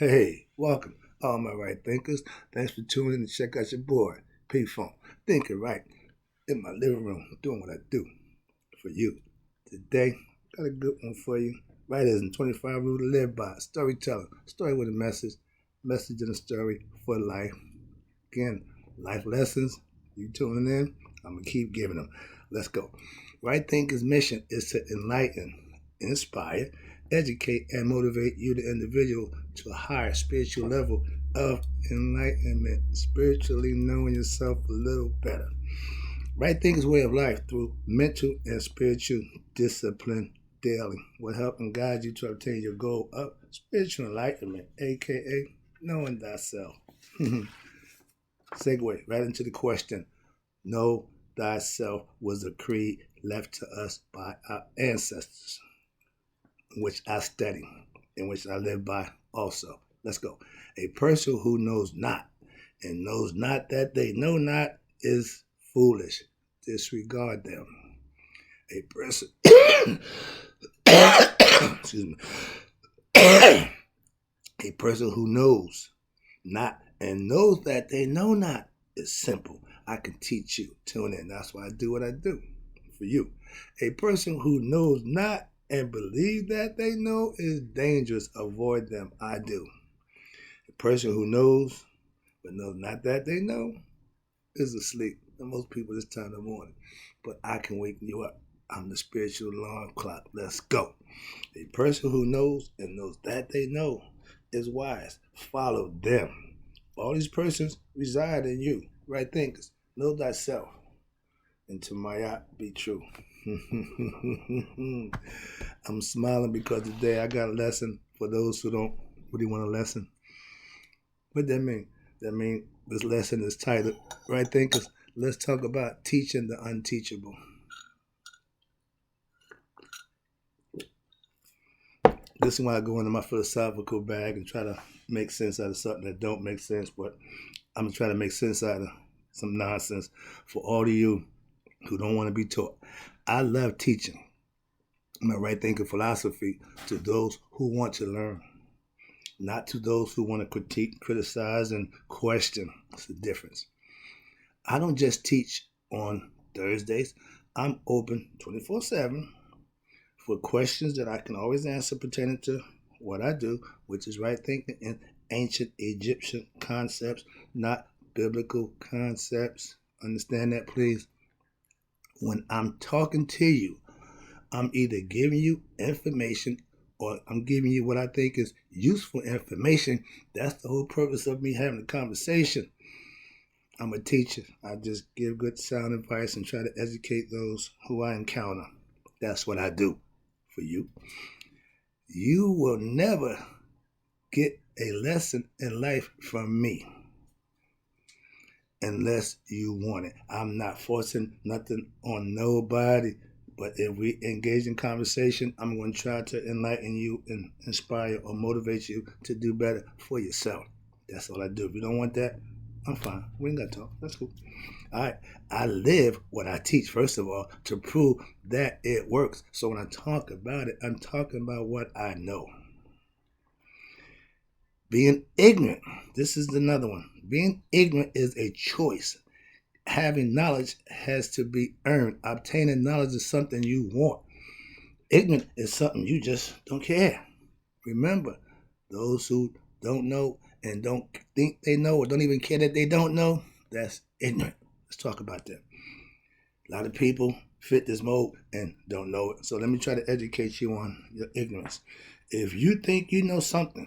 Hey, welcome, all my right thinkers. Thanks for tuning in to check out your boy, P-Funk, thinking right in my living room, doing what I do for you. Today, got a good one for you. Writers and 25 Rule to Live By. Storyteller, story with a message and a story for life. Again, life lessons. You tuning in? I'm going to keep giving them. Let's go. Right Thinkers' mission is to enlighten, inspire, educate, and motivate you, the individual, to a higher spiritual level of enlightenment, spiritually knowing yourself a little better. Right Thinkers' way of life through mental and spiritual discipline daily will help and guide you to obtain your goal of spiritual enlightenment, aka knowing thyself. Segue right into the question. Know thyself was a creed left to us by our ancestors, which I study, in which I live by also. Let's go. A person who knows not and knows not that they know not is foolish. Disregard them. A person excuse me. A person who knows not and knows that they know not is simple. I can teach you. Tune in. That's why I do what I do for you. A person who knows not and believe that they know is dangerous. Avoid them. I do. A person who knows but knows not that they know is asleep. And most people this time of the morning. But I can wake you up. I'm the spiritual alarm clock. Let's go. A person who knows and knows that they know is wise. Follow them. All these persons reside in you. Right thinkers. Know thyself. And to my eye be true. I'm smiling because today I got a lesson for those who don't really want a lesson. What that mean? That mean this lesson is titled, Right Thinkers, let's talk about teaching the unteachable. This is why I go into my philosophical bag and try to make sense out of something that don't make sense, but I'm going to try to make sense out of some nonsense for all of you who don't want to be taught. I love teaching my right thinking philosophy to those who want to learn, not to those who want to critique, criticize, and question. It's the difference. I don't just teach on Thursdays. I'm open 24/7 for questions that I can always answer pertaining to what I do, which is right thinking in ancient Egyptian concepts, not biblical concepts. Understand that, please? When I'm talking to you, I'm either giving you information or I'm giving you what I think is useful information. That's the whole purpose of me having a conversation. I'm a teacher. I just give good sound advice and try to educate those who I encounter. That's what I do for you. You will never get a lesson in life from me unless you want it. I'm not forcing nothing on nobody. But if we engage in conversation, I'm going to try to enlighten you and inspire or motivate you to do better for yourself. That's all I do. If you don't want that, I'm fine. We ain't got to talk. That's cool. All right. I live what I teach, first of all, to prove that it works. So when I talk about it, I'm talking about what I know. Being ignorant. This is another one. Being ignorant is a choice. Having knowledge has to be earned. Obtaining knowledge is something you want. Ignorant is something you just don't care. Remember, those who don't know and don't think they know or don't even care that they don't know, that's ignorant. Let's talk about that. A lot of people fit this mold and don't know it. So let me try to educate you on your ignorance. If you think you know something,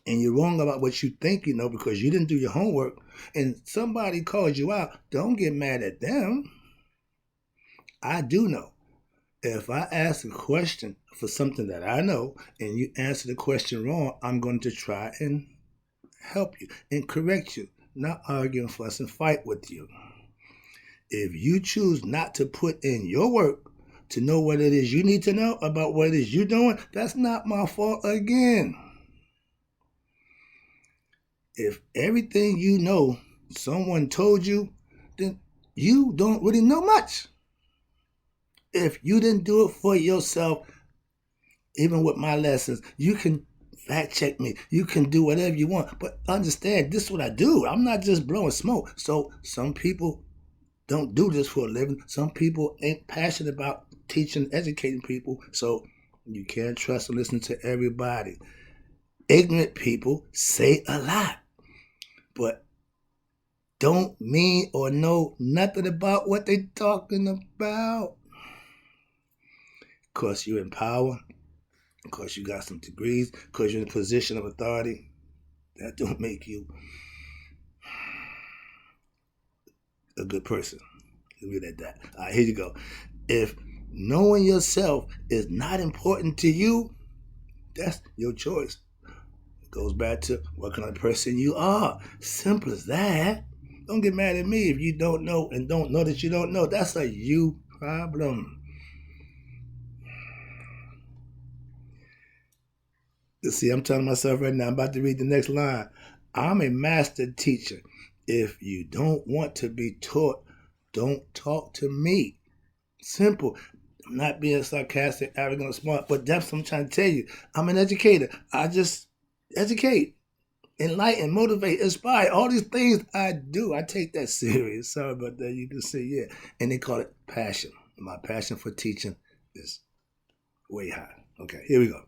and you're wrong about what you think you know because you didn't do your homework, and somebody calls you out, don't get mad at them. I do know. If I ask a question for something that I know and you answer the question wrong, I'm going to try and help you and correct you, not argue and fuss and fight with you. If you choose not to put in your work to know what it is you need to know about what it is you're doing, that's not my fault again. If everything you know someone told you, then you don't really know much. If you didn't do it for yourself, even with my lessons, you can fact check me. You can do whatever you want. But understand, this is what I do. I'm not just blowing smoke. So some people don't do this for a living. Some people ain't passionate about teaching, educating people. So you can't trust or listen to everybody. Ignorant people say a lot, but don't mean or know nothing about what they talking about. Because you're in power, because you got some degrees, because you're in a position of authority, that don't make you a good person. Leave it at that. All right, here you go. If knowing yourself is not important to you, that's your choice. It goes back to what kind of person you are. Simple as that. Don't get mad at me if you don't know and don't know that you don't know. That's a you problem. See, I'm telling myself right now, I'm about to read the next line. I'm a master teacher. If you don't want to be taught, don't talk to me. Simple. I'm not being sarcastic, arrogant, or smart, but that's what I'm trying to tell you. I'm an educator. I just educate, enlighten, motivate, inspire. All these things I do. I take that serious. Sorry about that. You can see, yeah. And they call it passion. My passion for teaching is way high. Okay, here we go.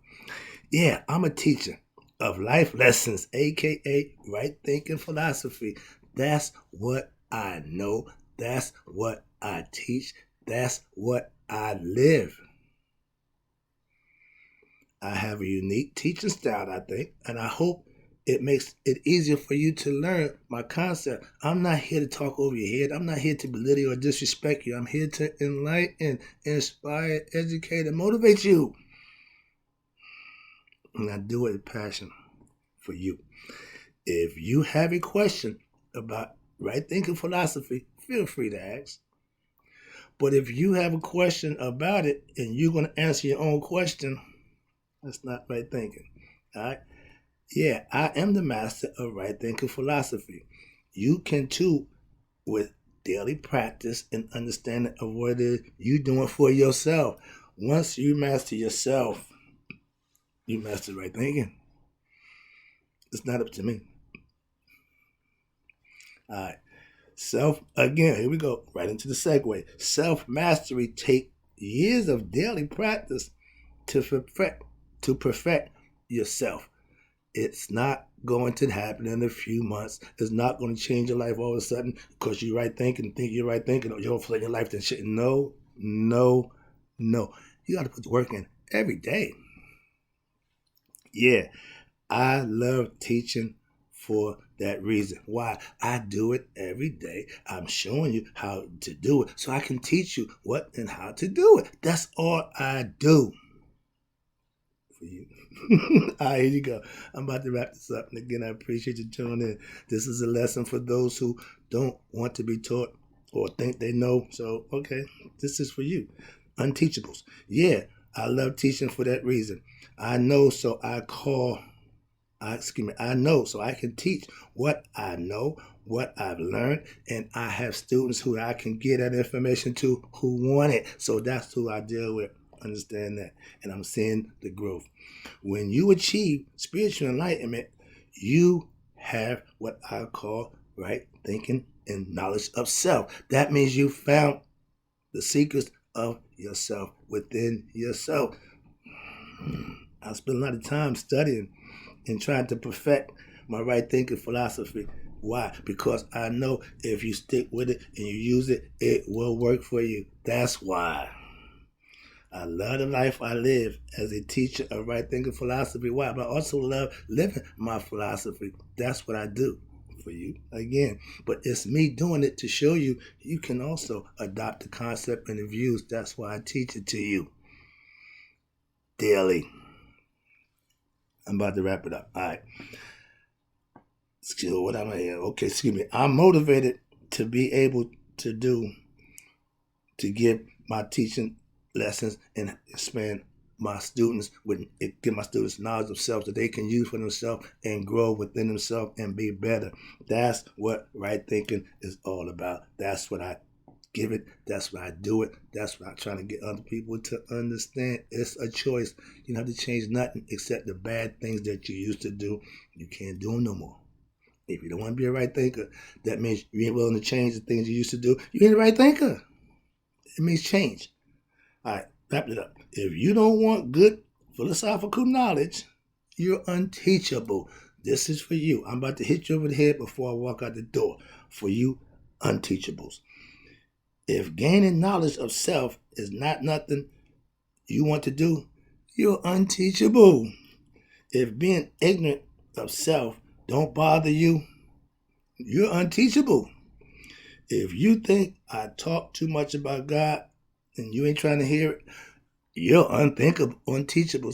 Yeah, I'm a teacher of life lessons, aka right thinking philosophy. That's what I know. That's what I teach. That's what I live. I have a unique teaching style, I think, and I hope it makes it easier for you to learn my concept. I'm not here to talk over your head. I'm not here to belittle you or disrespect you. I'm here to enlighten, inspire, educate, and motivate you. And I do it with passion for you. If you have a question about right thinking philosophy, feel free to ask. But if you have a question about it and you're going to answer your own question, that's not right thinking. All right? Yeah, I am the master of right thinking philosophy. You can too with daily practice and understanding of what it is you're doing for yourself. Once you master yourself, you master right thinking. It's not up to me. All right. Again, here we go. Right into the segue. Self-mastery take years of daily practice to perfect yourself. It's not going to happen in a few months. It's not going to change your life all of a sudden because you're right thinking, think you're right thinking, or you're flooding your life and shit. No. You got to put the work in every day. Yeah, I love teaching for that reason. Why? I do it every day. I'm showing you how to do it so I can teach you what and how to do it. That's all I do for you. All right, here you go. I'm about to wrap this up. And again, I appreciate you tuning in. This is a lesson for those who don't want to be taught or think they know. So, okay, this is for you. Unteachables. Yeah, I love teaching for that reason. I know, so I know so I can teach what I know, what I've learned, and I have students who I can get that information to who want it. So that's who I deal with. Understand that. And I'm seeing the growth. When you achieve spiritual enlightenment, you have what I call right thinking and knowledge of self. That means you found the secrets of yourself within yourself. I spend a lot of time studying and trying to perfect my right thinking philosophy. Why? Because I know if you stick with it and you use it, it will work for you. That's why. I love the life I live as a teacher of right thinking philosophy. Why? But I also love living my philosophy. That's what I do for you. Again, but it's me doing it to show you you can also adopt the concept and the views. That's why I teach it to you daily. I'm about to wrap it up. All right. What am I here? Okay, excuse me. I'm motivated to be able to give my teaching lessons and expand my students give my students knowledge of self that they can use for themselves and grow within themselves and be better. That's what right thinking is all about. That's what I give it. That's why I do it. That's why I'm trying to get other people to understand. It's a choice. You don't have to change nothing except the bad things that you used to do. You can't do them no more. If you don't want to be a right thinker, that means you ain't willing to change the things you used to do. You ain't a right thinker. It means change. All right, wrap it up. If you don't want good philosophical knowledge, you're unteachable. This is for you. I'm about to hit you over the head before I walk out the door. For you unteachables. If gaining knowledge of self is not nothing you want to do, you're unteachable. If being ignorant of self don't bother you, you're unteachable. If you think I talk too much about God and you ain't trying to hear it, you're unteachable,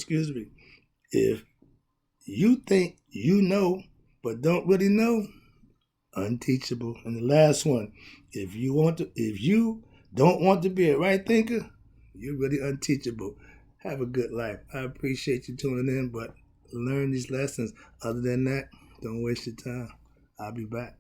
If you think you know but don't really know, unteachable. And the last one, if you don't want to be a right thinker, you're really unteachable. Have a good life. I appreciate you tuning in, but learn these lessons. Other than that, don't waste your time. I'll be back.